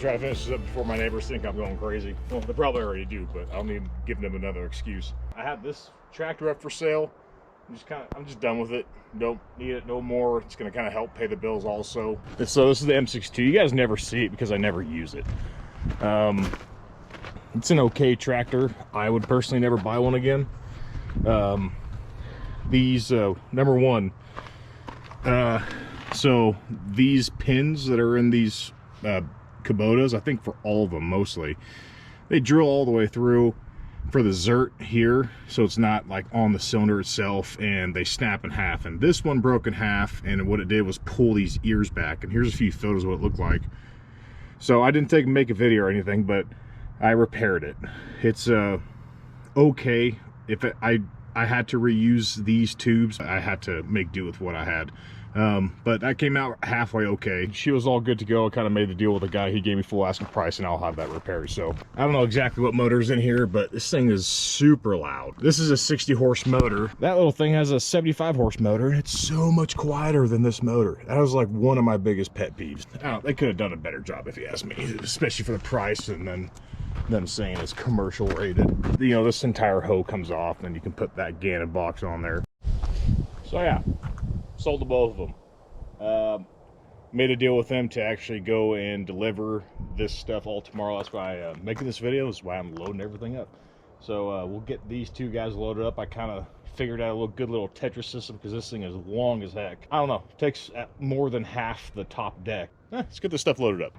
try to finish this up before my neighbors think I'm going crazy. Well, they probably already do, but I'll need to give them another excuse. I have this tractor up for sale. I'm just done with it. Don't need it no more. It's gonna kind of help pay the bills also. And so this is the M62. You guys never see it because I never use it. It's an okay tractor. I would personally never buy one again. These number one, so these pins that are in these Kubotas, I think for all of them mostly, they drill all the way through for the zert here, so it's not like on the cylinder itself, and they snap in half. And this one broke in half, and what it did was pull these ears back. And here's a few photos of what it looked like. So I didn't make a video or anything, but I repaired it. It's okay. If I had to reuse these tubes, I had to make do with what I had. But that came out halfway okay. She was all good to go. I kind of made the deal with the guy. He gave me full asking price, and I'll have that repaired. So I don't know exactly what motor's in here, but this thing is super loud. This is a 60 horse motor. That little thing has a 75 horse motor, and it's so much quieter than this motor. That was like one of my biggest pet peeves. I don't know, they could have done a better job if you ask me, especially for the price, and then them saying it's commercial rated. You know, this entire hoe comes off, and you can put that Gannon box on there. So yeah, sold to both of them. Made a deal with them to actually go and deliver this stuff all tomorrow. That's why I'm making this video. Is why I'm loading everything up. So we'll get these two guys loaded up. I kind of figured out a good little Tetris system because this thing is long as heck. I don't know, it takes more than half the top deck. Let's get this stuff loaded up.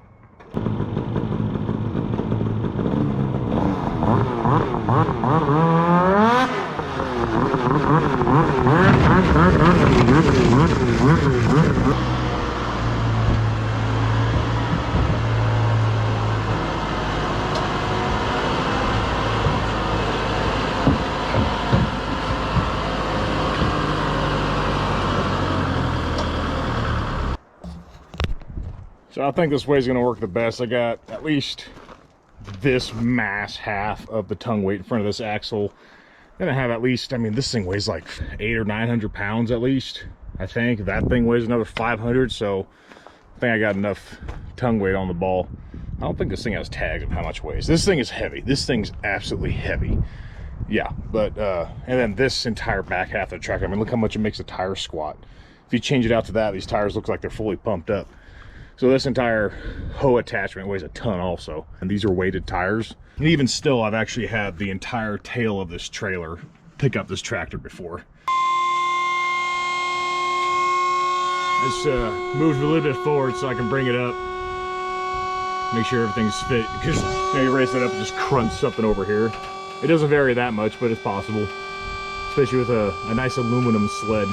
So I think this way is going to work the best. I got at least this mass half of the tongue weight in front of this axle. Gonna have at least, I mean, this thing weighs like 800 or 900 pounds at least. I think that thing weighs another 500, so I think I got enough tongue weight on the ball. I don't think this thing has tags of how much it weighs. This thing is heavy. This thing's absolutely heavy. Yeah, but and then this entire back half of the tractor, I mean, look how much it makes the tires squat. If you change it out to that, these tires look like they're fully pumped up. So this entire hoe attachment weighs a ton also. And these are weighted tires. And even still, I've actually had the entire tail of this trailer pick up this tractor before. Just moved a little bit forward so I can bring it up. Make sure everything's fit. Because you raise it up and just crunch something over here. It doesn't vary that much, but it's possible. Especially with a nice aluminum sled.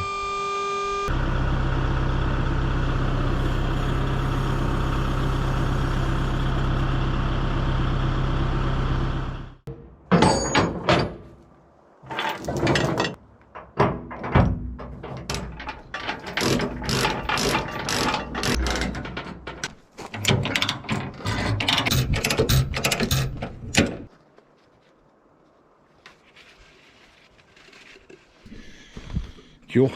Cool.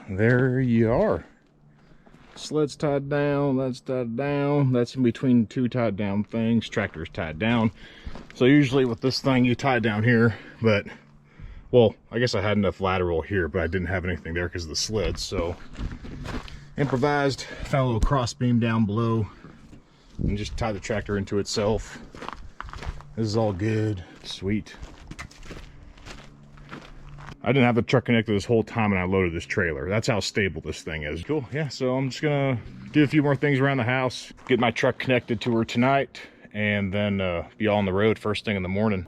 There you are. Sled's tied down, that's tied down, that's in between two tied down things. Tractor's tied down. So usually with this thing you tie it down here, but well, I guess I had enough lateral here, but I didn't have anything there because of the sled. So improvised, found a little cross beam down below and just tie the tractor into itself. This is all good, sweet. I didn't have the truck connected this whole time when I loaded this trailer. That's how stable this thing is. Cool, yeah, so I'm just gonna do a few more things around the house, get my truck connected to her tonight, and then be on the road first thing in the morning.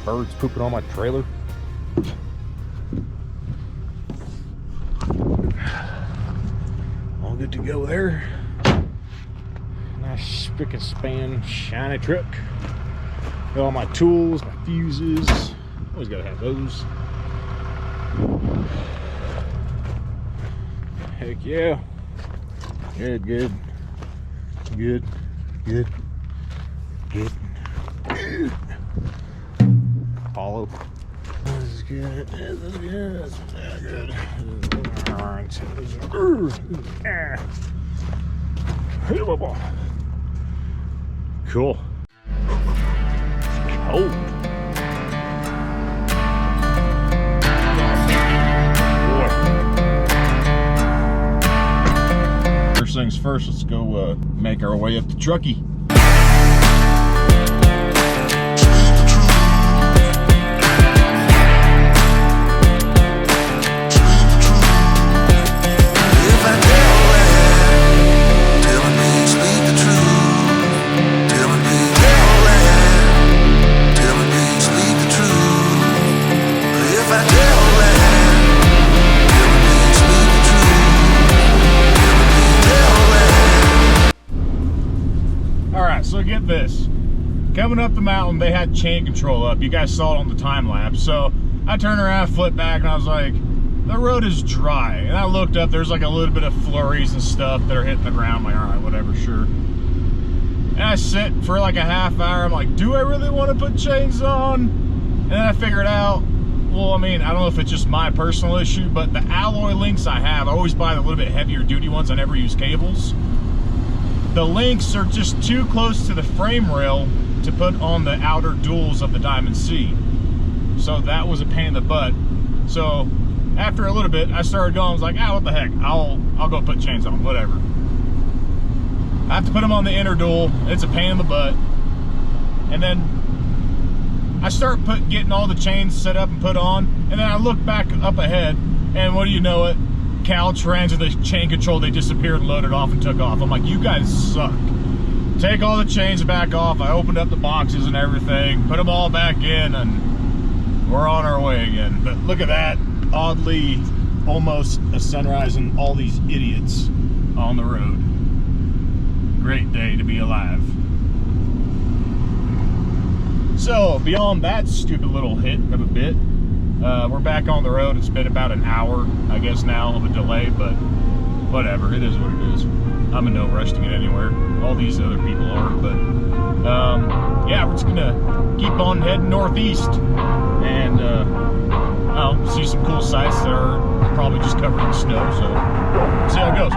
Birds pooping on my trailer. All good to go there. Nice spick and span shiny truck. Got all my tools, my fuses. Always gotta have those. Heck yeah. Good, good. Good, good, good. Follow. This is good. This is good. This is good. Alright. Cool. Oh. First things first, let's go make our way up to Truckee. So get this, coming up the mountain, they had chain control up. You guys saw it on the time lapse. So I turned around, flipped back, and I was like, the road is dry. And I looked up, there's like a little bit of flurries and stuff that are hitting the ground. I'm like, all right, whatever, sure. And I sit for like a half hour. I'm like, do I really want to put chains on? And then I figured out, well, I mean, I don't know if it's just my personal issue, but the alloy links I have, I always buy the little bit heavier duty ones. I never use cables. The links are just too close to the frame rail to put on the outer duals of the Diamond C. So that was a pain in the butt. So after a little bit, I started going, I was like, ah, what the heck, I'll go put chains on, whatever. I have to put them on the inner dual. It's a pain in the butt. And then I start getting all the chains set up and put on, and then I look back up ahead, and what do you know it? Caltrans and the chain control, they disappeared and loaded off and took off. I'm like, you guys suck. Take all the chains back off. I opened up the boxes and everything, put them all back in, and we're on our way again. But look at that, oddly, almost a sunrise and all these idiots on the road. Great day to be alive. So beyond that stupid little hit of a bit, we're back on the road. It's been about an hour, I guess now, of a delay, but whatever, it is what it is. I'm in no rush to get anywhere. All these other people are, but yeah, we're just gonna keep on heading northeast and I'll see some cool sights that are probably just covered in snow, so see how it goes.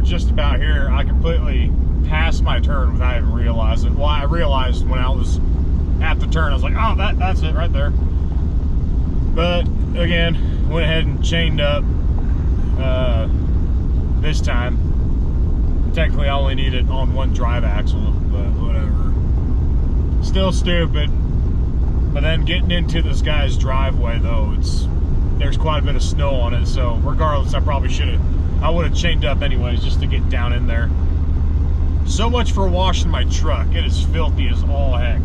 Just about here. I completely passed my turn without even realizing it. Well, I realized when I was at the turn, I was like, oh, that's it right there. But again, went ahead and chained up this time. Technically, I only need it on one drive axle, but whatever. Still stupid. But then getting into this guy's driveway, though, there's quite a bit of snow on it. So regardless, I would have chained up anyways just to get down in there. So much for washing my truck. It is filthy as all heck.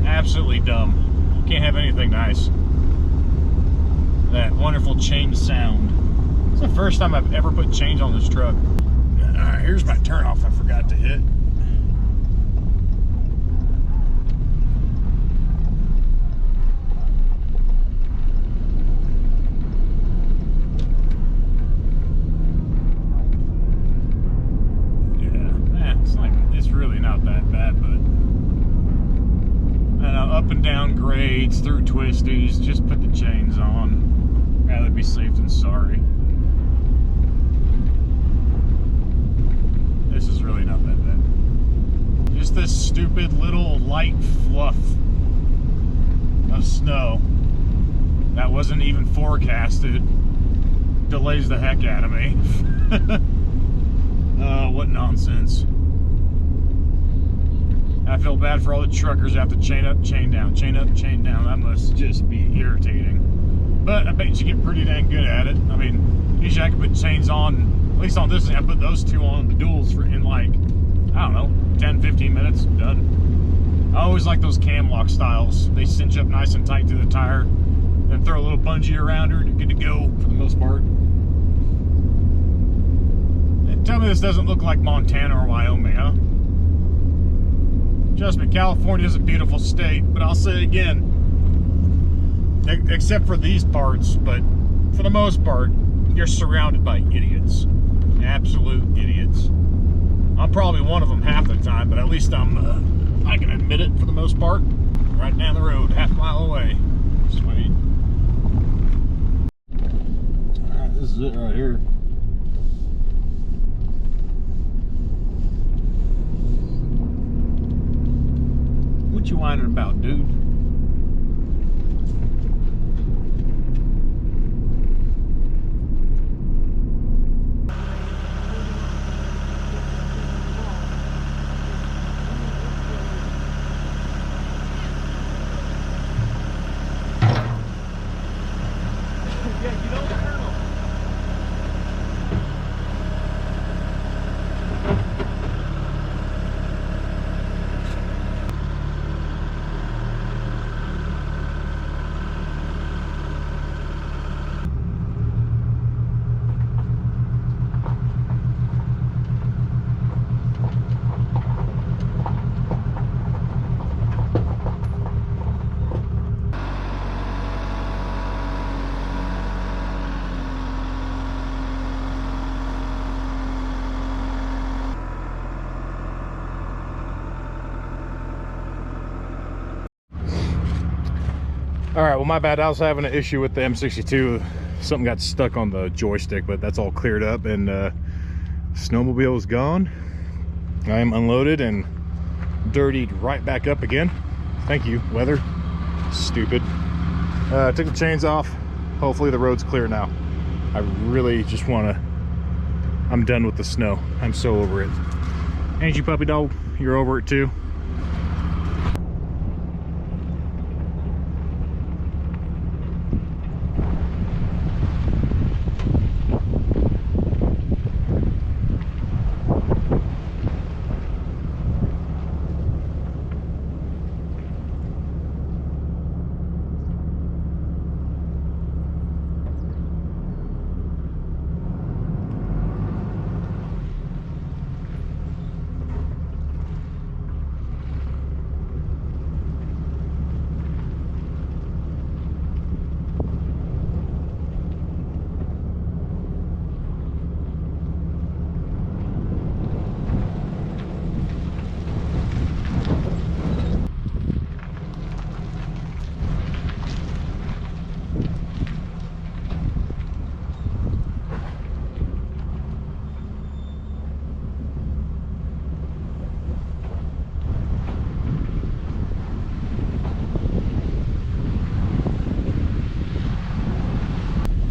Absolutely dumb. You can't have anything nice. That wonderful chain sound. It's the first time I've ever put chains on this truck. Alright, here's my turnoff I forgot to hit. Up and down grades, through twisties, just put the chains on. Rather be safe than sorry. this stupid little light fluff of snow that wasn't even forecasted delays the heck out of me. What nonsense. I feel bad for all the truckers who have to chain up, chain down, chain up, chain down. That must just be irritating. But I bet you get pretty dang good at it. I mean, usually I can put chains on, at least on this thing, I put those two on the duals for in like, I don't know, 10, 15 minutes, done. I always like those cam lock styles. They cinch up nice and tight to the tire, then throw a little bungee around her, and good to go for the most part. And tell me this doesn't look like Montana or Wyoming, huh? Trust me, California is a beautiful state, but I'll say it again, except for these parts, but for the most part, you're surrounded by idiots. Absolute idiots. I'm probably one of them half the time, but at least I can admit it for the most part. Right down the road, half a mile away. Sweet. Alright, this is it right here. What you whining about, dude? All right, well, my bad. I was having an issue with the M62. Something got stuck on the joystick, but that's all cleared up, and snowmobile is gone. I am unloaded and dirtied right back up again. Thank you, weather. Stupid. Took the chains off. Hopefully the road's clear now. I really just want to... I'm done with the snow. I'm so over it. Ain't you, puppy dog? You're over it too?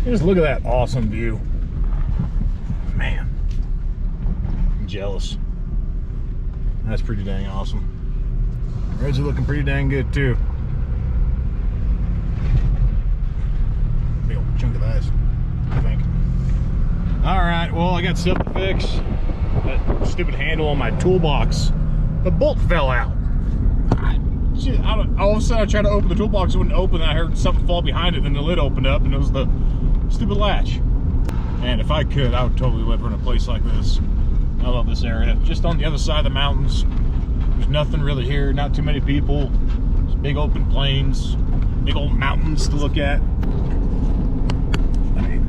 Just look at that awesome view. Man, I'm jealous. That's pretty dang awesome. Roads are looking pretty dang good too. Big old chunk of ice, I think. All right, well, I got stuff to fix. That stupid handle on my toolbox, the bolt fell out. All of a sudden I tried to open the toolbox, it wouldn't open, and I heard something fall behind it, and the lid opened up, and it was the stupid latch. And if I could, I would totally live in a place like this. I love this area. Just on the other side of the mountains. There's nothing really here, not too many people. There's big open plains, big old mountains to look at. I mean,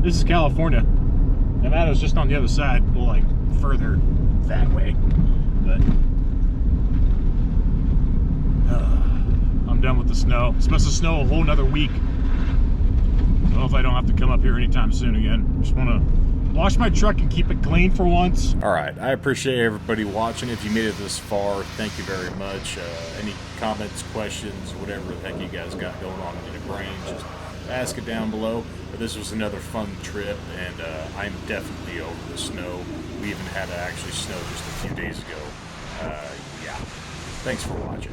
this is California. Nevada's just on the other side, well, like further that way. But I'm done with the snow. It's supposed to snow a whole nother week. So hopefully I don't have to come up here anytime soon again. Just want to wash my truck and keep it clean for once. All right, I appreciate everybody watching. If you made it this far, thank you very much. Any comments, questions, whatever the heck you guys got going on in your brain, just ask it down below. But this was another fun trip, and I'm definitely over the snow. We even had to actually snow just a few days ago. Yeah, thanks for watching.